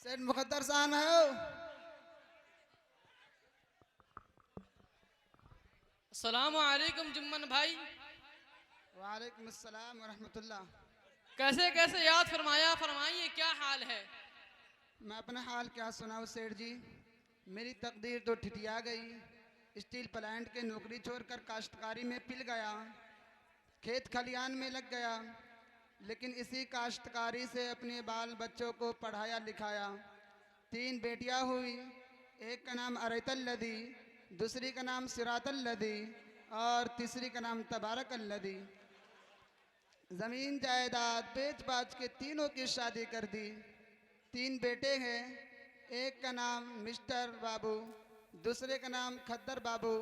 सेठ मुकद्दर साहब है। अस्सलामु अलैकुम जुम्मन भाई। वालेकुम अस्सलाम व रहमतुल्लाह। कैसे कैसे याद फरमाया, फरमाइए क्या हाल है। मैं अपना हाल क्या सुनाऊं सेठ जी, मेरी तकदीर तो ठिठिया गई। स्टील प्लांट के नौकरी छोड़कर काश्तकारी में पिल गया, खेत खलियान में लग गया, लेकिन इसी काश्तकारी से अपने बाल बच्चों को पढ़ाया लिखाया। 3 बेटियां हुई, एक का नाम अरैतल्लदी, दूसरी का नाम सिरातल्लदी और तीसरी का नाम तबारकल्लदी। ज़मीन जायदाद बेच बाच के तीनों की शादी कर दी। 3 बेटे हैं, एक का नाम मिस्टर बाबू, दूसरे का नाम खद्दर बाबू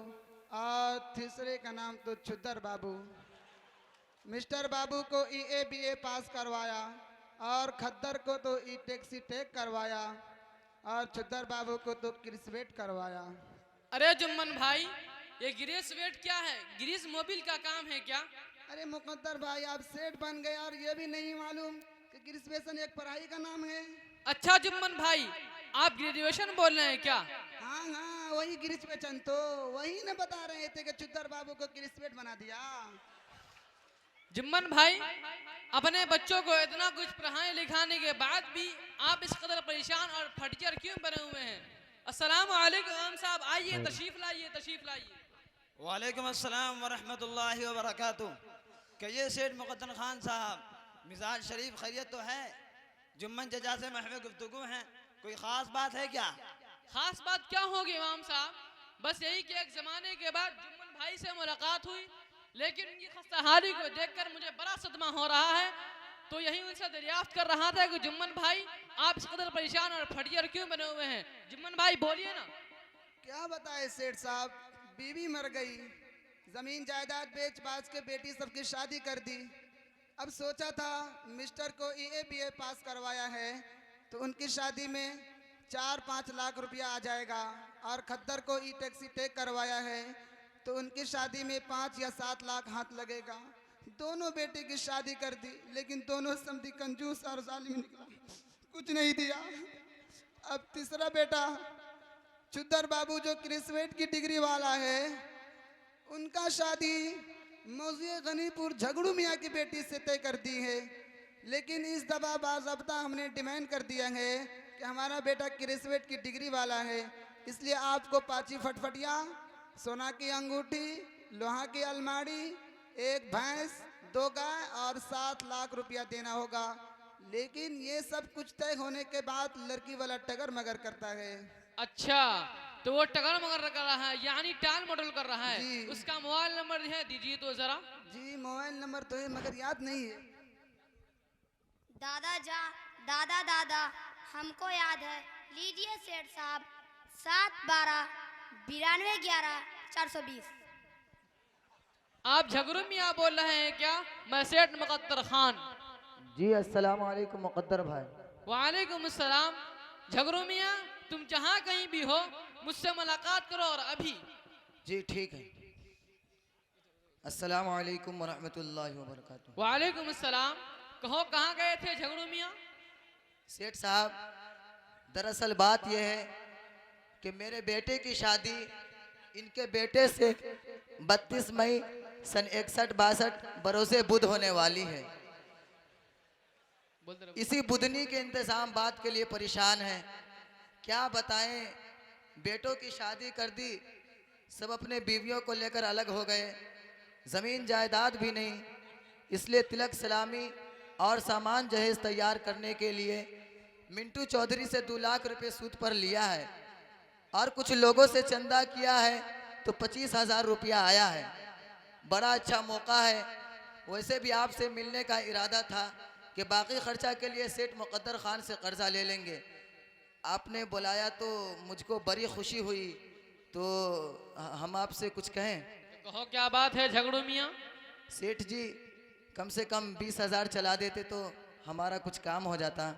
और तीसरे का नाम तो छुद्दर बाबू। मिस्टर बाबू को EA BA पास करवाया और खद्दर को तो टैक्सी टेक करवाया और छुद्दर बाबू को तो ग्रेजुएट करवाया। अरे जुम्मन भाई, ये गिरीश वेट क्या है? गिरीश मोबिल का काम है क्या? अरे मुकद्दर भाई, आप सेठ बन गए और ये भी नहीं मालूम कि ग्रेजुएशन एक पढ़ाई का नाम है। अच्छा जुम्मन भाई, आप ग्रेजुएशन बोल रहे हैं क्या? हाँ हाँ, वही ग्रेजुएशन, तो वही ना बता रहे थे कि छुद्दर बाबू को ग्रेजुएट बना दिया। जुम्मन भाई, अपने बच्चों को इतना कुछ पढ़ाने लिखाने के बाद भी आप इस कदर परेशान और फटीचर क्यों बने हुए हैं? अस्सलाम वालेकुम साहब, आइए तशरीफ लाइए, तशरीफ लाइए। वालेकुम अस्सलाम वरहमतुल्लाहि वबरकातुह। कहिए सेठ मुकद्दर खान साहब, मिजाज शरीफ खैरियत तो है? जुम्मन जजा से महवे गुफ्तगू हैं, कोई ख़ास बात है क्या? खास बात क्या होगी इमाम साहब? बस यही कि एक ज़माने के बाद जुम्मन भाई से मुलाकात हुई, लेकिन उनकी खस्ताहाली को देखकर मुझे बड़ा सदमा हो रहा है। तो यही उनसे दरियाफ्त कर रहा था कि जुम्मन भाई, आप इस कदर परेशान और फटीचर क्यों बने हुए हैं? जुम्मन भाई बोलिए ना। क्या बताए सेठ साहब, बीवी मर गई, ज़मीन जायदाद बेच बाच के बेटी सबकी शादी कर दी। अब सोचा था मिस्टर को EA BA पास करवाया है तो उनकी शादी में 4-5 लाख रुपया आ जाएगा, और खद्दर को टैक्सी टेक करवाया है तो उनकी शादी में 5 या 7 लाख हाथ लगेगा। दोनों बेटे की शादी कर दी, लेकिन दोनों समधी कंजूस और जालिम निकला, कुछ नहीं दिया। अब तीसरा बेटा छुद्दर बाबू जो ग्रेजुएट की डिग्री वाला है, उनका शादी मौज़े गनीपुर झगड़ू मियाँ की बेटी से तय कर दी है, लेकिन इस दफा बाज़ाब्ता हमने डिमांड कर दिया है कि हमारा बेटा ग्रेजुएट की डिग्री वाला है, इसलिए आपको 5 फटफटिया, सोना की अंगूठी, लोहा की अलमारी, 1 भैंस, 2 गाय और 7 लाख रुपया देना होगा। लेकिन ये सब कुछ तय होने के बाद लड़की वाला टगर मगर करता है। अच्छा, तो वो टगर मगर कर रहा है, यानी टाल मटोल कर रहा है। जी। उसका मोबाइल नंबर है, दीजिए तो जरा। जी मोबाइल नंबर तो है मगर याद नहीं है। दादा दादा हमको याद है, लीजिए सेठ साहब, 712-9211-420। आप झगड़ू मियाँ बोल रहे हैं क्या? मैं सेठ मुकद्दर खान। जी अस्सलाम वालेकुम मुकद्दर भाई। वालेकुम अस्सलाम। झगड़ू मियाँ, तुम जहाँ कहीं भी हो मुझसे मुलाकात करो, और अभी। जी ठीक है। अस्सलाम वालेकुम वरहमतुल्लाहि वबरकातुह। वालेकुम अस्सलाम। कहो कहाँ गए थे झगड़ू मियाँ? सेठ साहब, दरअसल बात यह है कि मेरे बेटे की शादी इनके बेटे से 32 मई सन 61-62 बरोज़े बुध होने वाली है। इसी बुधनी के इंतज़ाम बात के लिए परेशान है। क्या बताएं, बेटों की शादी कर दी, सब अपने बीवियों को लेकर अलग हो गए, ज़मीन जायदाद भी नहीं, इसलिए तिलक सलामी और सामान जहेज तैयार करने के लिए मिंटू चौधरी से 2 लाख रुपए सूद पर लिया है, और कुछ लोगों से चंदा किया है तो 25,000 रुपया आया है। बड़ा अच्छा मौका है, वैसे भी आपसे मिलने का इरादा था कि बाकी खर्चा के लिए सेठ मुकद्दर खान से कर्जा ले लेंगे। आपने बुलाया तो मुझको बड़ी खुशी हुई, तो हम आपसे कुछ कहें। कहो क्या बात है झगड़ू मियाँ? सेठ जी, कम से कम 20,000 चला देते तो हमारा कुछ काम हो जाता।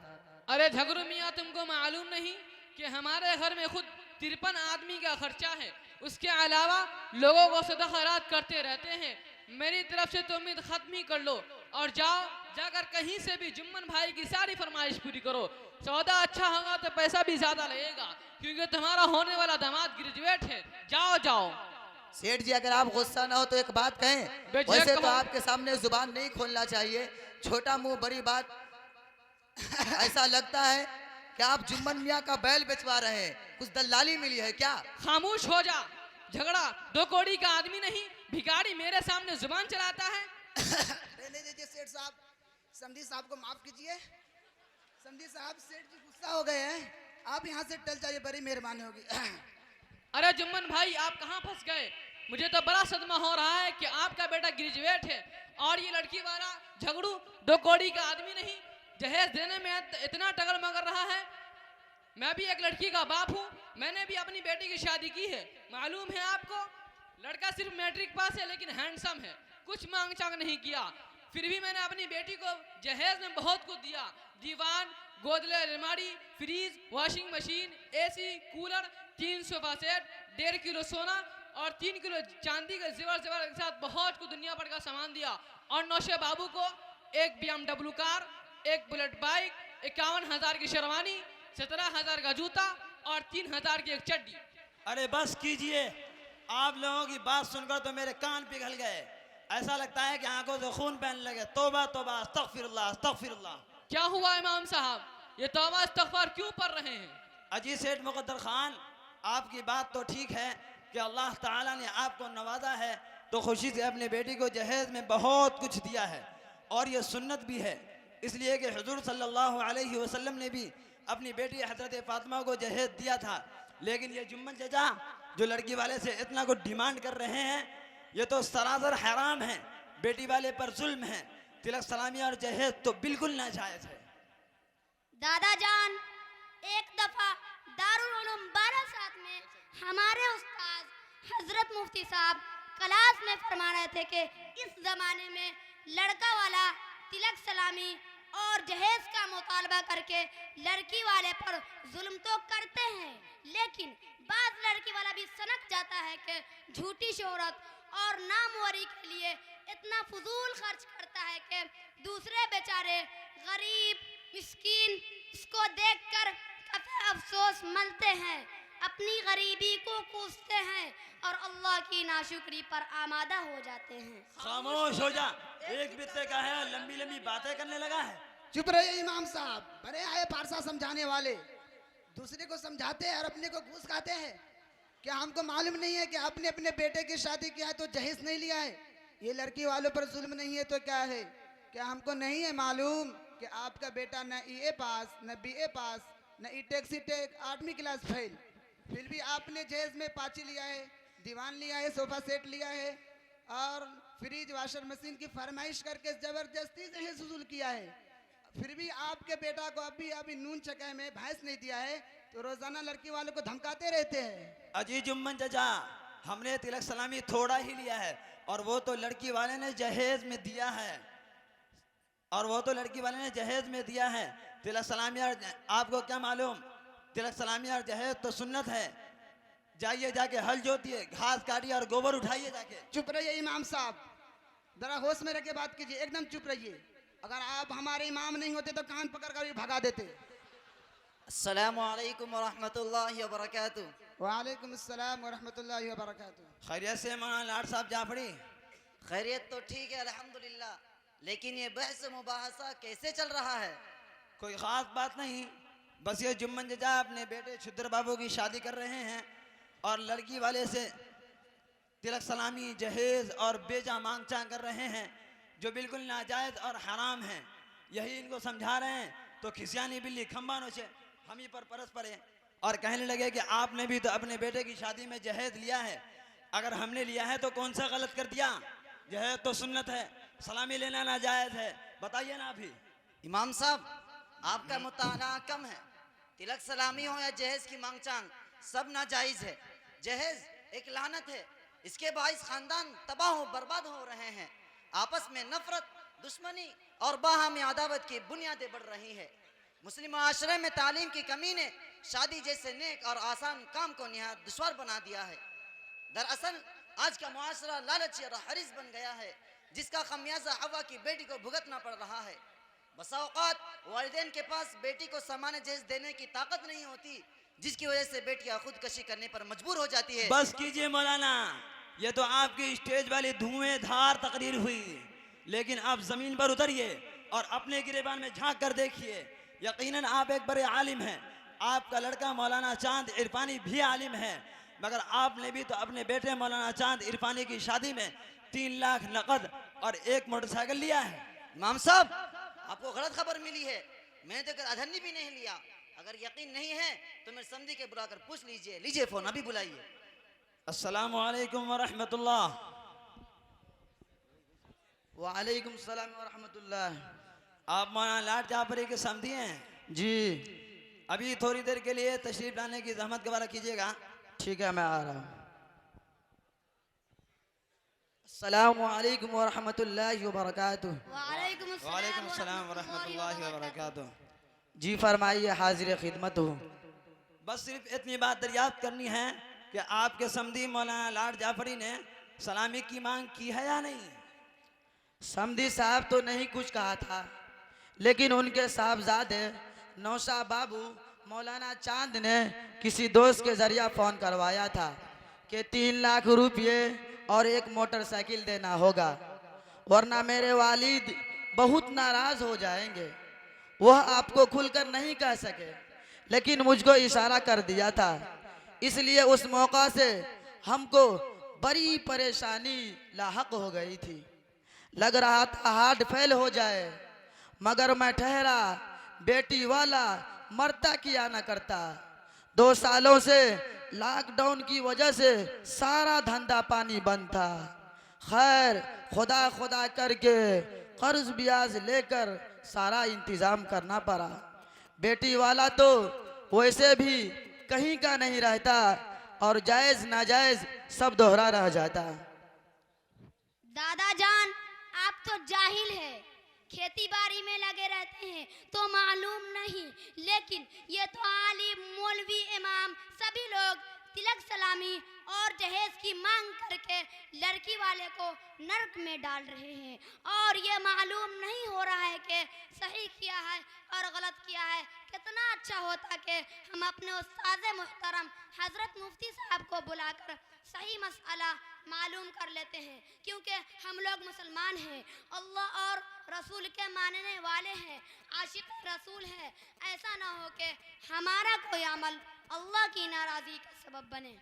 अरे झगड़ू मियाँ, तुमको मालूम नहीं कि हमारे घर में खुद 53 आदमी का खर्चा है, उसके अलावा लोगों को सदा खैरात करते रहते हैं। मेरी तरफ से तो उम्मीद खत्म ही कर लो और जाओ, जाकर कहीं से भी जुम्मन भाई की सारी फरमाइश पूरी करो। सौदा अच्छा होगा तो पैसा भी ज्यादा लगेगा, क्योंकि तुम्हारा होने वाला दामाद ग्रेजुएट है। जाओ जाओ। सेठ जी, अगर आप गुस्सा ना हो तो एक बात कहें। बेझिझक वैसे तो कहो। आपके सामने जुबान नहीं खोलना चाहिए, छोटा मुंह बड़ी बात। ऐसा लगता है कि आप जुम्मन मियाँ का बैल बेचवा रहे हैं, कुछ दलाली मिली है क्या? खामोश हो जा। झगड़ा 2 कौड़ी का आदमी नहीं, भिखारी मेरे सामने जुबान चलाता है। रहने दीजिए सेठ साहब, समधी साहब को माफ कीजिए। समधी साहब, सेठ जी गुस्सा हो गए हैं, आप यहाँ से टल जाइए, बड़ी मेहरबानी होगी। अरे जुम्मन भाई, आप कहाँ फंस गए? मुझे तो बड़ा सदमा हो रहा है कि आपका बेटा ग्रेजुएट है और ये लड़की वाला झगड़ू 2 कौड़ी का आदमी नहीं, जहेज देने में इतना टगर मगर रहा है। मैं भी एक लड़की का बाप हूँ, मैंने भी अपनी बेटी की शादी की है। मालूम है आपको, लड़का सिर्फ मैट्रिक पास है लेकिन हैंडसम है, कुछ मांग चांग नहीं किया। फिर भी मैंने अपनी बेटी को जहेज में बहुत कुछ दिया। दीवान, गोदले, अलमारी, fridge, washing machine, AC, cooler, 3 sofa set, 1.5 kilo सोना और 3 किलो चांदी के जेवर के साथ बहुत कुछ दुनिया भर का सामान दिया। और नौशे बाबू को एक BMW कार, एक बुलेट बाइक, 51,000 की शेरवानी, 17,000 का जूता और 3,000 की एक चड्डी। अरे बस कीजिए, आप लोगों की बात सुनकर तो मेरे कान पिघल गए। ऐसा लगता है कि आंखों से खून बहने लगे। तौबा तौबा, अस्तगफिरुल्लाह अस्तगफिरुल्लाह। क्या हुआ इमाम साहब, ये तौबा इस्तगफार क्यों पढ़ रहे हैं? अजी सेठ मुकद्दर खान, आपकी बात तो ठीक है कि अल्लाह ताला ने आपको नवाजा है तो खुशी से अपने बेटी को जहेज में बहुत कुछ दिया है, और ये सुन्नत भी है, इसलिए कि हुजूर सल्लल्लाहु अलैहि वसल्लम ने भी अपनी बेटी हजरत फातिमा को जहेज दिया था। लेकिन ये जुम्मन चचा जो लड़की वाले से इतना कुछ डिमांड कर रहे हैं, ये तो सरासर हराम है, बेटी वाले पर जुल्म है। तिलक सलामी और जहेज तो बिल्कुल नाजायज है। दादा जान, एक दफा दारुल उलूम बारासात में हमारे उस्ताद हजरत मुफ्ती साहब क्लास में फरमा रहे थे कि इस जमाने में लड़का वाला तिलक सलामी और जहेज का मुतालबा करके लड़की वाले पर जुल्म तो करते हैं, लेकिन बाज लड़की वाला भी सनक जाता है कि झूठी शोहरत और नामवरी के लिए इतना फजूल खर्च करता है कि दूसरे बेचारे गरीब मिस्कीन इसको देखकर काफी अफसोस मलते हैं, अपनी गरीबी को कोसते हैं और अल्लाह की नाशुक्री पर आमादा हो जाते हैं। खामोश हो जा, एक बित्ते का है, लंबी लंबी बातें करने लगा है। चुप रहिए इमाम साहब, बड़े आए फारसा समझाने वाले, दूसरे को समझाते हैं और अपने को घूस खाते हैं। क्या हमको मालूम नहीं है कि आपने अपने बेटे की शादी किया है तो जहेज नहीं लिया है? ये लड़की वालों पर जुल्म नहीं है तो क्या है? क्या हमको नहीं है मालूम कि आपका बेटा न EA पास, न BA पास, न E-टेक C-टेक 8वीं क्लास फेल, फिर भी आपने जहेज में पाची लिया है, दीवान लिया है, सोफा सेट लिया है और फ्रिज वाशर मशीन की फरमाइश करके जबरदस्ती जहेज वसूल किया है। फिर भी आपके बेटा को अभी नून चकाए में भैंस नहीं दिया है तो रोजाना लड़की वालों को धमकाते रहते हैं। अजी जुम्मन चचा, हमने तिलक सलामी थोड़ा ही लिया है, और वो तो लड़की वाले ने जहेज में दिया है, तिलक सलामी और आपको क्या मालूम, तिलक सलामी और जहेज तो सुन्नत है। जाइए जाके हल जोतिए, घास काटिए और गोबर उठाइए जाके। चुप रहिए इमाम साहब, जरा होश में रह के बात कीजिए, एकदम चुप रहिए। अगर आप हमारे इमाम नहीं होते तो कान पकड़ कर भी भगा देते। अस्सलामु अलैकुम वरहमतुल्लाहि वबरकातुहू। वालेकुम अस्सलाम वरहमतुल्लाहि वबरकातुहू। खैरियत से मौलाना लाड साहब जाफरी? खैरियत तो ठीक है अल्हम्दुलिल्लाह, लेकिन ये बहस मुबाहसा कैसे चल रहा है? कोई ख़ास बात नहीं, बस ये जुम्मन चचा अपने बेटे शुद्र बाबू की शादी कर रहे हैं और लड़की वाले से तिलक सलामी, जहेज और बेजा मांग चांग कर रहे हैं, जो बिल्कुल नाजायज़ और हराम है। यही इनको समझा रहे हैं तो खिसियानी बिल्ली खम्बा नोचे हम ही पर परस पड़े और कहने लगे कि आपने भी तो अपने बेटे की शादी में जहेज लिया है, अगर हमने लिया है तो कौन सा गलत कर दिया? जहेज तो सुन्नत है, सलामी लेना नाजायज़ है, बताइए ना अभी। इमाम साहब, आपका मुताना कम है। तिलक सलामी हो या जहेज की मांगचांग, सब नाजायज है। जहेज एक लानत है, इसके बाइस खानदान तबाह हो बर्बाद हो रहे हैं, आपस में नफरत, दुश्मनी और बाहमी अदावत की बुनियादें बढ़ रही है। मुस्लिम माशरे में तालीम की कमी ने शादी जैसे नेक और आसान काम को निहायत दुश्वार बना दिया है। दरअसल आज का मुआशरा लालची और हरीस बन गया है, जिसका खमियाजा हवा की बेटी को भुगतना पड़ रहा है। बसा औकात वालिदैन के पास बेटी को सामान्य जहेज देने की ताकत नहीं होती, जिसकी वजह से बेटियां खुदकशी करने पर मजबूर हो जाती है। बस कीजिए मौलाना, ये तो आपकी स्टेज वाली धुएंधार तकरीर हुई, लेकिन आप जमीन पर उतरिए और अपने गिरेबान में झांक कर देखिए। यकीनन आप एक बड़े आलिम हैं, आपका लड़का मौलाना चांद इरफानी भी आलिम है, मगर आपने भी तो अपने बेटे मौलाना चांद इरफानी की शादी में 3 लाख नकद और 1 मोटरसाइकिल लिया है। इमाम साहब, आपको गलत खबर मिली है, मैंने तो अधन्नी भी नहीं लिया। अगर यकीन नहीं है तो मेरे समधी के बुलाकर पूछ लीजिए। लीजिए फोन, अभी बुलाइए। अस्सलामु अलैकुम व रहमतुल्लाह। वालेकुम सलाम व रहमतुल्लाह। आप मौलाना लाट जाफरी के समधी हैं? जी अभी थोड़ी देर के लिए तशरीफ लाने की जहमत गवारा कीजिएगा। ठीक है, मैं आ रहा हूँ। अस्सलामु अलैकुम व रहमतुल्लाहि व बरकातुहू। वालेकुम वालेकुम अस्सलाम व रहमतुल्लाहि व बरकातुहू। जी फरमाइए, हाजिर खिदमत हूँ। बस सिर्फ इतनी बात दरियाफ्त करनी है कि आपके समधी मौलाना लाट जाफरी ने सलामी की मांग की है या नहीं? समधी साहब तो नहीं कुछ कहा था, लेकिन उनके साहबजादे नौशाह बाबू मौलाना चांद ने किसी दोस्त के जरिया फ़ोन करवाया था कि 3 लाख रुपये और 1 मोटरसाइकिल देना होगा, वरना मेरे वालिद बहुत नाराज़ हो जाएंगे। वह आपको खुलकर नहीं कह सके, लेकिन मुझको इशारा कर दिया था, इसलिए उस मौका से हमको बड़ी परेशानी लाहक हो गई थी। लग रहा था हार्ट फेल हो जाए, मगर मैं ठहरा, बेटी वाला मरता किया न करता। 2 सालों से लॉकडाउन की वजह से सारा धंधा पानी बंद था। खैर खुदा खुदा करके कर्ज ब्याज लेकर सारा इंतजाम करना पड़ा। बेटी वाला तो वैसे भी कहीं का नहीं रहता और जायज नाजायज सब दोहरा रह जाता। दादा जान, आप तो जाहिल है, खेती बाड़ी में लगे रहते हैं तो मालूम नहीं, लेकिन ये तो आलिम मौलवी इमाम सभी लोग तिलक सलामी और जहेज की मांग करके लड़की वाले को नरक में डाल रहे हैं, और ये मालूम नहीं हो रहा है कि सही किया है और गलत किया है। कितना अच्छा होता कि हम अपने उस्ताद मुहतरम हजरत मुफ्ती साहब को बुलाकर सही मसला मालूम कर लेते हैं, क्योंकि हम लोग मुसलमान हैं, अल्लाह और रसूल के मानने वाले हैं, आशिक रसूल हैं। ऐसा ना हो कि हमारा कोई अमल अल्लाह की नाराज़गी का सबब बने।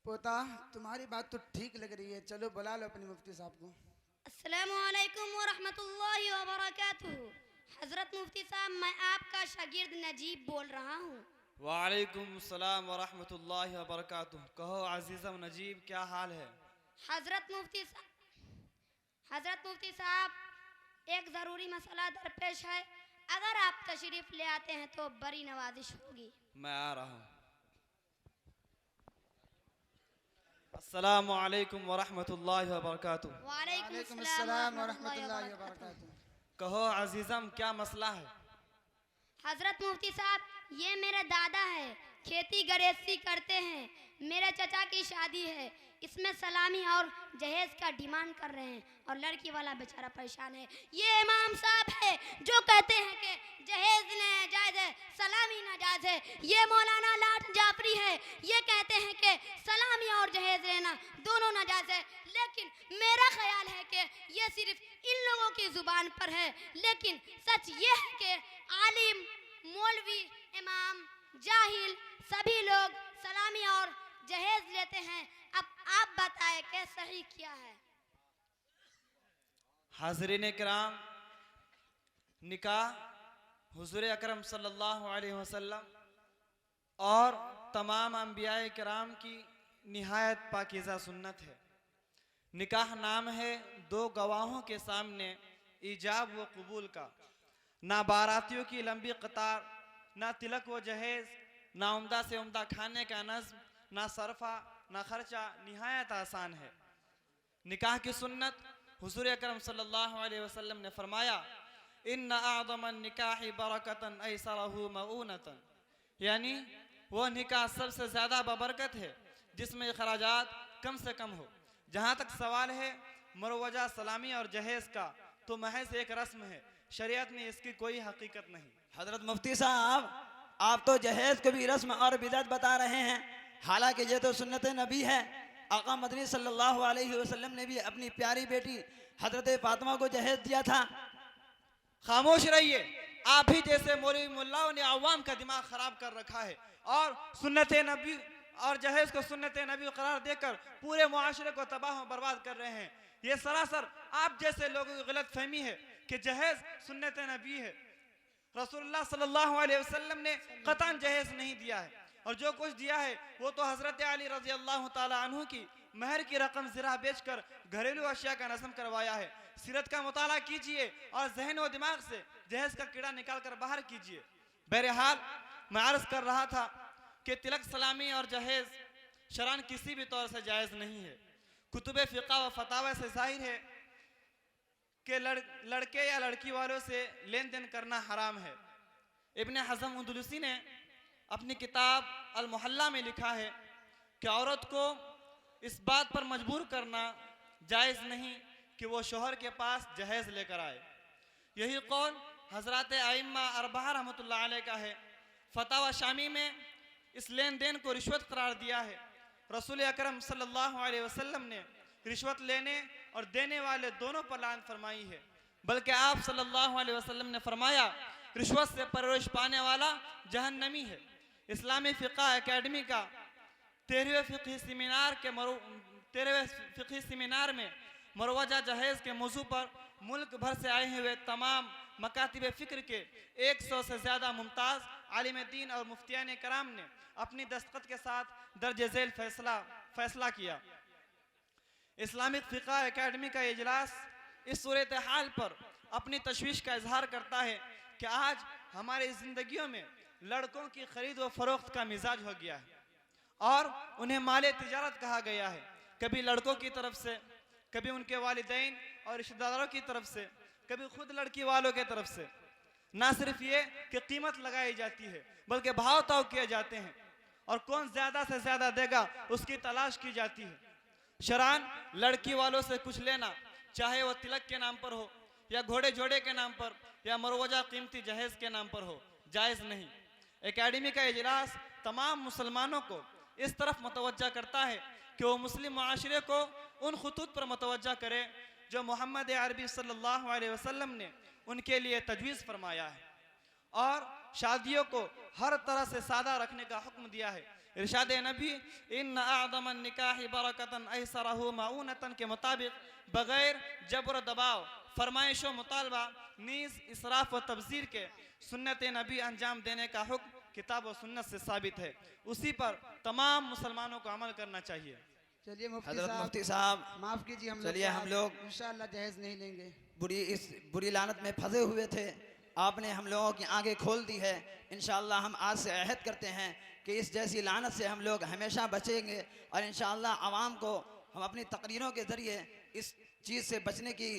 पोता, तुम्हारी बात तो ठीक लग रही है, चलो बुला लो अपने मुफ्ती साहब को। अस्सलामु अलैकुम व रहमतुल्लाहि व बरकातुहू। हजरत मुफ्ती साहब, मैं आपका शागिर्द नजीब बोल रहा हूँ। वालेकुम सलाम व रहमतुल्लाहि व बरकातुहू। कहो अजीज़म नजीब, क्या हाल है? हजरत मुफ्ती साहब, एक ज़रूरी मसला दरपेश है, अगर आप तशरीफ ले आते हैं तो बड़ी नवाजिश होगी। मैं आ रहा हूँ। अस्सलामु अलैकुम व रहमतुल्लाहि व बरकातुहू। वालेकुम अस्सलाम व रहमतुल्लाहि व बरकातुहू। कहो अजीज़म, क्या मसला है? हजरत मुफ्ती साहब, ये मेरे दादा है, खेती गृहस्थी करते हैं, मेरे चचा की शादी है, इसमें सलामी और जहेज का डिमांड कर रहे हैं और लड़की वाला बेचारा परेशान है। ये इमाम साहब है जो कहते हैं कि जहेज नाजायज है, सलामी नाजायज है। ये मौलाना लाट जाफरी है, ये कहते हैं कि सलामी और जहेज लेना दोनों नाजायज है। लेकिन मेरा ख्याल है कि ये सिर्फ इन लोगों की जुबान पर है, लेकिन सच ये है कि आलिम मौलवी इमाम जाहिल सभी लोग सलामी और जहेज लेते हैं। अब आप बताएं कि सही क्या है। हाज़रीन किराम, निकाह हुज़ूर अकरम सल्लल्लाहु अलैहि वसल्लम और तमाम अंबियाए किराम की निहायत पाकीज़ा सुन्नत है। निकाह नाम है 2 गवाहों के सामने ईजाब व कबूल का। ना बारातियों की लंबी कतार, ना तिलक व जहेज, ना उम्दा से उम्दा खाने का नज़्म, ना सरफा, ना खर्चा, निहायत आसान है। निकाह की सुन्नत हुज़ूर अकरम सल्लल्लाहु अलैहि वसल्लम ने फरमाया, इन्ना आज़मन निकाही बरकतन ऐसरहु मऊनतन, यानी वह निकाह सबसे ज़्यादा बबरकत है जिसमें खराजात कम से कम हो। जहाँ तक सवाल है मरवजा सलामी और जहेज का, तो महज एक रस्म है, शरीयत में इसकी कोई हकीकत नहीं। हजरत मुफ्ती साहब, आप तो जहेज को भी रस्म और बिदअत बता रहे हैं, हालांकि ये तो सुन्नत नबी है। आका मदनी सल्लल्लाहु अलैहि वसल्लम ने भी अपनी प्यारी बेटी हजरत फातिमा को जहेज दिया था। खामोश रहिए, आप ही जैसे मौलवी मुल्लाओं ने अवाम का दिमाग खराब कर रखा है और सुन्नत नबी और जहेज को सुन्नत नबी करार देकर पूरे मुआशरे को तबाह और बर्बाद कर रहे हैं। ये सरासर आप जैसे लोगों की गलत फहमी है कि जहेज सुन्नत नबी है। रसूलुल्लाह सल्लल्लाहु अलैहि वसल्लम ने कतन जहेज नहीं दिया है, और जो कुछ दिया है वो तो हजरत अली रजी अल्लाह ताला अन्हु की महर की रकम ज़रा बेचकर घरेलू अशिया का नज़म करवाया है। सीरत का मुताला कीजिए और जहन व दिमाग से जहेज का कीड़ा निकाल कर बाहर कीजिए। बहरहाल मैं अर्ज कर रहा था कि तिलक सलामी और जहेज शरान किसी भी तौर से जायज़ नहीं है। कुतुब फ़िक़ा व फतावा से जाहिर है कि लड़के या लड़की वालों से लेन देन करना हराम है। इब्न हज़म अंदलुसी ने अपनी किताब अल मुहल्ला में लिखा है कि औरत को इस बात पर मजबूर करना जायज़ नहीं कि वो शोहर के पास जहेज लेकर आए। यही कौल हजरत आइम्मा अरबा रहमतुल्लाह अलैह का है। फतावा शामी में इस लेन देन को रिश्वत करार दिया है। रसूल अकरम सल्लल्लाहु अलैहि वसल्लम ने रिश्वत लेने और देने वाले दोनों पर लानत फरमाई है। बल्कि आप सल्लल्लाहु अलैहि वसल्लम ने फरमाया, रिश्वत से परवरिश पाने वाला जहन्नमी है। इस्लामी फ़िक़ा एकेडमी का 13वें फ़िक़ही सेमिनार में मरवजा जहेज़ के मौजू पर मुल्क भर से आए हुए तमाम मकातिब फ़िक्र के 100 से ज़्यादा मुमताज़ आलिम दीन और मुफ्तियान कराम ने अपनी दस्तखत के साथ दर्ज झेल फैसला किया। इस्लामिक फ़िक़ा एकेडमी का इजलास इस सूरत हाल पर अपनी तशवीश का इजहार करता है कि आज हमारी ज़िंदगियों में लड़कों की खरीद व फरोख्त का मिजाज हो गया है और उन्हें माले तिजारत कहा गया है। कभी लड़कों की तरफ से, कभी उनके वालिदैन और रिश्तेदारों की तरफ से, कभी खुद लड़की वालों की तरफ से। ना सिर्फ ये कि कीमत लगाई जाती है बल्कि भाव ताव किए जाते हैं और कौन ज़्यादा से ज़्यादा देगा उसकी तलाश की जाती है। शरान लड़की वालों से कुछ लेना, चाहे वो तिलक के नाम पर हो या घोड़े जोड़े के नाम पर या मरवजा कीमती जहेज के नाम पर हो, जायज़ नहीं। एकेडमी का इजलास तमाम मुसलमानों को इस तरफ मतवज्जा करता है कि वो मुस्लिम माशरे को उन खतूत पर मतवज्जा करे जो मोहम्मद अरबी सल्लल्लाहु अलैहि वसल्लम ने उनके लिए तजवीज़ फरमाया है और शादियों को हर तरह से सादा रखने का हुक्म दिया है। इरशाद नबी इन्न अअज़म निकाह बरकतन अयसरहु मऊनतन के मुताबिक बगैर जबर दबाव, फरमाइश व मुतालबा नीज़ इसराफ व तबज़ीर के सुन्नत नबी अंजाम देने का हुक्म किताब व सुन्नत से साबित है। उसी पर तमाम मुसलमानों को अमल करना चाहिए। चलिए हजरत मुफ्ती साहब, माफ कीजिए, चलिए हम लोग इंशाअल्लाह जहेज नहीं लेंगे। बुरी लानत में फंसे हुए थे, आपने हम लोगों की आंखें खोल दी है। इंशाअल्लाह हम आज से अहद करते हैं कि इस जैसी लानत से हम लोग हमेशा बचेंगे और इंशाअल्लाह आवाम को हम अपनी तकरीरों के ज़रिए इस चीज़ से बचने की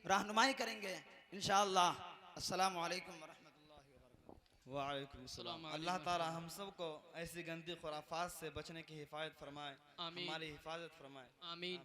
रहनुमाई करेंगे इंशाअल्लाह। अस्सलामु अलैकुम वरहमतुल्लाहि वबरकातुहू। वालेकुम सलाम। अल्लाह ताला हम सबको ऐसी गंदी खुराफात से बचने की हिफाजत फरमाए, आमीन। हमारी हिफाजत फरमाए। आमीन।